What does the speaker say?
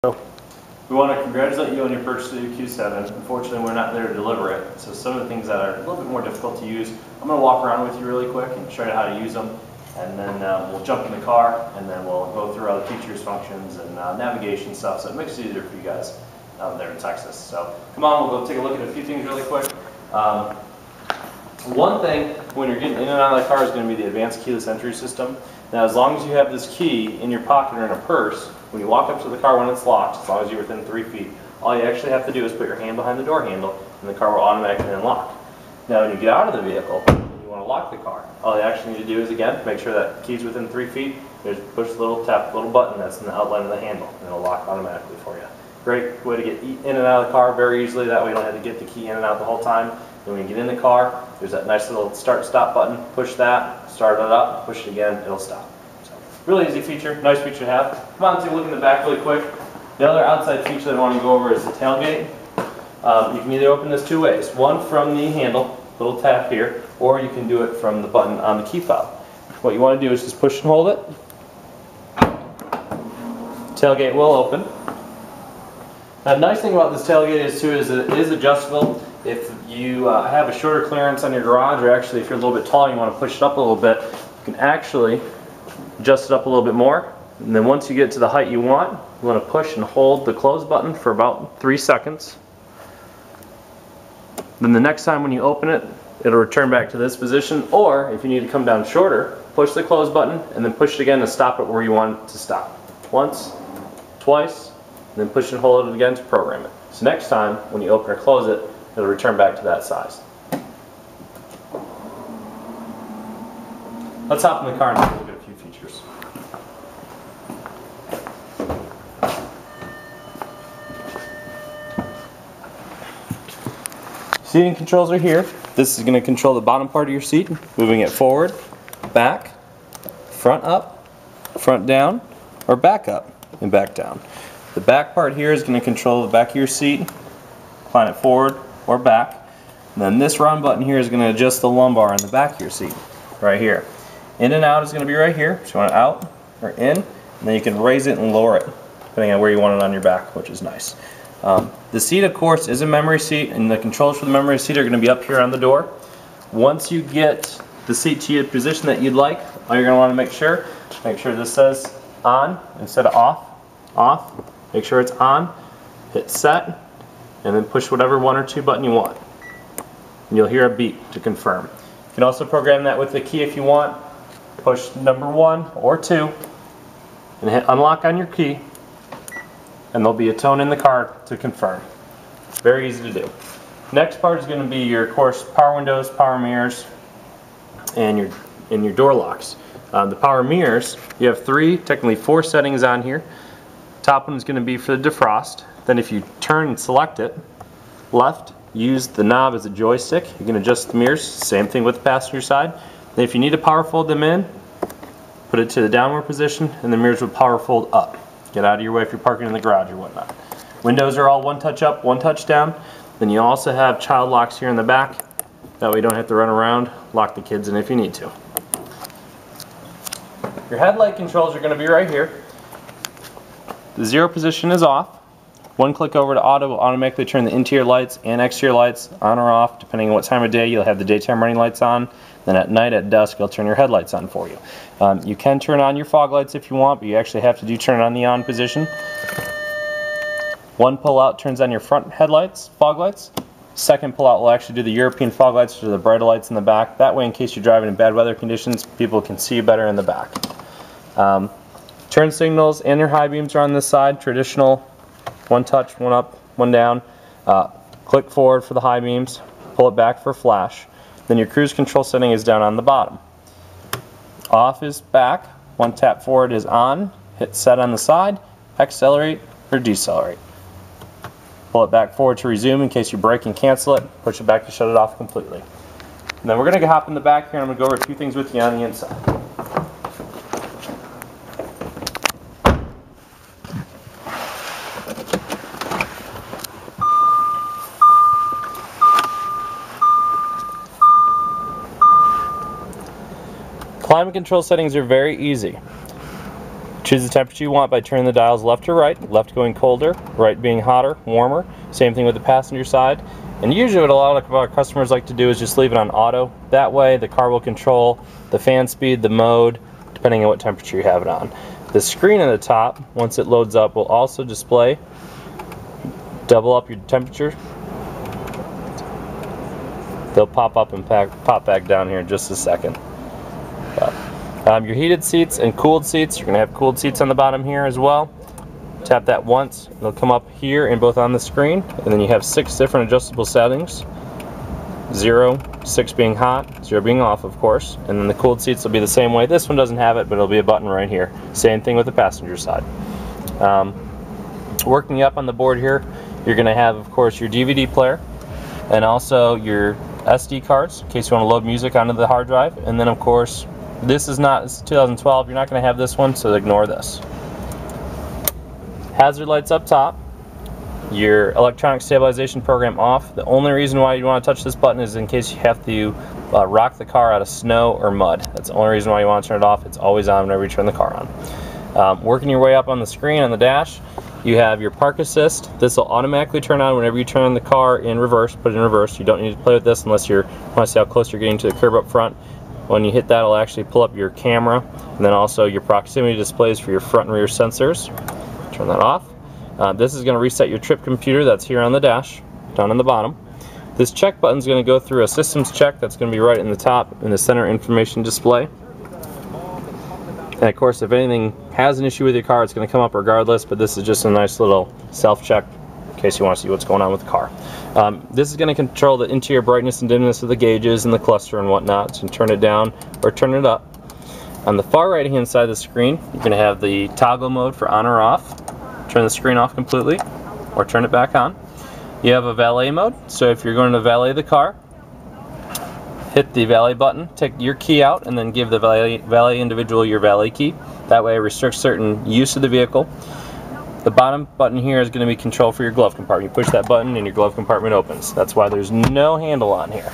We want to congratulate you on your purchase of your Q7. Unfortunately, we're not there to deliver it, so some of the things that are a little bit more difficult to use, I'm going to walk around with you really quick and show you how to use them, and then we'll jump in the car, and then we'll go through all the features, functions, and navigation stuff, so it makes it easier for you guys there in Texas. So come on, we'll go take a look at a few things really quick. One thing when you're getting in and out of the car is going to be the advanced keyless entry system. Now, as long as you have this key in your pocket or in a purse, when you walk up to the car when it's locked, as long as you're within 3 feet, all you actually have to do is put your hand behind the door handle and the car will automatically unlock. Now, when you get out of the vehicle and you want to lock the car, all you actually need to do is, again, make sure that key's within 3 feet. There's push the little tap, the little button that's in the outline of the handle, and it'll lock automatically for you. Great way to get in and out of the car very easily. That way you don't have to get the key in and out the whole time. And when you get in the car, there's that nice little start-stop button. Push that, start it up, push it again, it'll stop. So, really easy feature, nice feature to have. Come on, take a look in the back really quick. The other outside feature that I want to go over is the tailgate. You can either open this two ways. One from the handle, little tap here, or you can do it from the button on the key fob. What you want to do is just push and hold it. Tailgate will open. Now, the nice thing about this tailgate is that it is adjustable. If you have a shorter clearance on your garage, or actually if you're a little bit taller and you want to push it up a little bit, you can actually adjust it up a little bit more. And then once you get to the height you want to push and hold the close button for about 3 seconds. Then the next time when you open it, it'll return back to this position. Or if you need to come down shorter, push the close button and then push it again to stop it where you want it to stop. Once, twice, and then push and hold it again to program it. So next time when you open or close it, it'll return back to that size. Let's hop in the car and take a look at a few features. Seating controls are here. This is going to control the bottom part of your seat, moving it forward, back, front up, front down, or back up and back down. The back part here is going to control the back of your seat, incline it forward or back. And then this round button here is going to adjust the lumbar on the back of your seat, right here. In and out is going to be right here, so you want it out or in, and then you can raise it and lower it, depending on where you want it on your back, which is nice. The seat, of course, is a memory seat, and the controls for the memory seat are going to be up here on the door. Once you get the seat to your position that you'd like, all you're going to want to make sure this says on instead of off. Make sure it's on, hit set, and then push whatever 1 or 2 button you want. And you'll hear a beep to confirm. You can also program that with the key if you want. Push number 1 or 2 and hit unlock on your key, and there'll be a tone in the car to confirm. Very easy to do. Next part is going to be your, of course, power windows, power mirrors, and your door locks. The power mirrors, you have 3, technically 4 settings on here. Top one is going to be for the defrost. Then if you turn and select it left, use the knob as a joystick. You can adjust the mirrors. Same thing with the passenger side. Then if you need to power fold them in, put it to the downward position, and the mirrors will power fold up. Get out of your way if you're parking in the garage or whatnot. Windows are all 1 touch up, 1 touch down. Then you also have child locks here in the back. That way you don't have to run around, lock the kids in if you need to. Your headlight controls are going to be right here. The 0 position is off. 1 click over to auto will automatically turn the interior lights and exterior lights on or off. Depending on what time of day, you'll have the daytime running lights on. Then at night, at dusk, it'll turn your headlights on for you. You can turn on your fog lights if you want, but you actually have to turn on the on position. 1 pull out turns on your front headlights, fog lights. 2nd pull out will actually do the European fog lights, which are the brighter lights in the back. That way, in case you're driving in bad weather conditions, people can see you better in the back. Turn signals and your high beams are on this side. Traditional 1 touch, 1 up, 1 down. Click forward for the high beams, pull it back for flash. Then your cruise control setting is down on the bottom. Off is back, 1 tap forward is on, hit set on the side, accelerate or decelerate. Pull it back forward to resume in case you brake and cancel it, push it back to shut it off completely. And then we're going to hop in the back here and I'm going to go over a few things with you on the inside. Climate control settings are very easy. Choose the temperature you want by turning the dials left to right, left going colder, right being hotter, warmer. Same thing with the passenger side. And usually what a lot of our customers like to do is just leave it on auto. That way the car will control the fan speed, the mode, depending on what temperature you have it on. The screen at the top, once it loads up, will also display, double up your temperature. They'll pop up and pop back down here in just a second. Your heated seats and cooled seats, you're going to have cooled seats on the bottom here as well. Tap that once, it'll come up here and both on the screen, and then you have 6 different adjustable settings. 0, 6 being hot, 0 being off, of course, and then the cooled seats will be the same way. This one doesn't have it, but it'll be a button right here. Same thing with the passenger side. Working up on the board here, you're going to have, of course, your DVD player and also your SD cards in case you want to load music onto the hard drive. And then, of course, this is 2012. You're not going to have this one, so ignore this. Hazard lights up top. Your electronic stabilization program off. The only reason why you want to touch this button is in case you have to rock the car out of snow or mud. That's the only reason why you want to turn it off. It's always on whenever you turn the car on. Working your way up on the screen on the dash, you have your park assist. This will automatically turn on whenever you turn the car in reverse. Put it in reverse. You don't need to play with this unless you want to see how close you're getting to the curb up front. When you hit that, it'll actually pull up your camera and then also your proximity displays for your front and rear sensors. Turn that off. This is going to reset your trip computer that's here on the dash, down on the bottom. This check button is going to go through a systems check that's going to be right in the top in the center information display. And of course, if anything has an issue with your car, it's going to come up regardless, but this is just a nice little self-check in case you want to see what's going on with the car. This is going to control the interior brightness and dimness of the gauges and the cluster and whatnot, so you can turn it down or turn it up. On the far right hand side of the screen, you're going to have the toggle mode for on or off. Turn the screen off completely or turn it back on. You have a valet mode, so if you're going to valet the car, hit the valet button, take your key out, and then give the valet individual your valet key. That way it restricts certain use of the vehicle. The bottom button here is going to be control for your glove compartment. You push that button and your glove compartment opens. That's why there's no handle on here.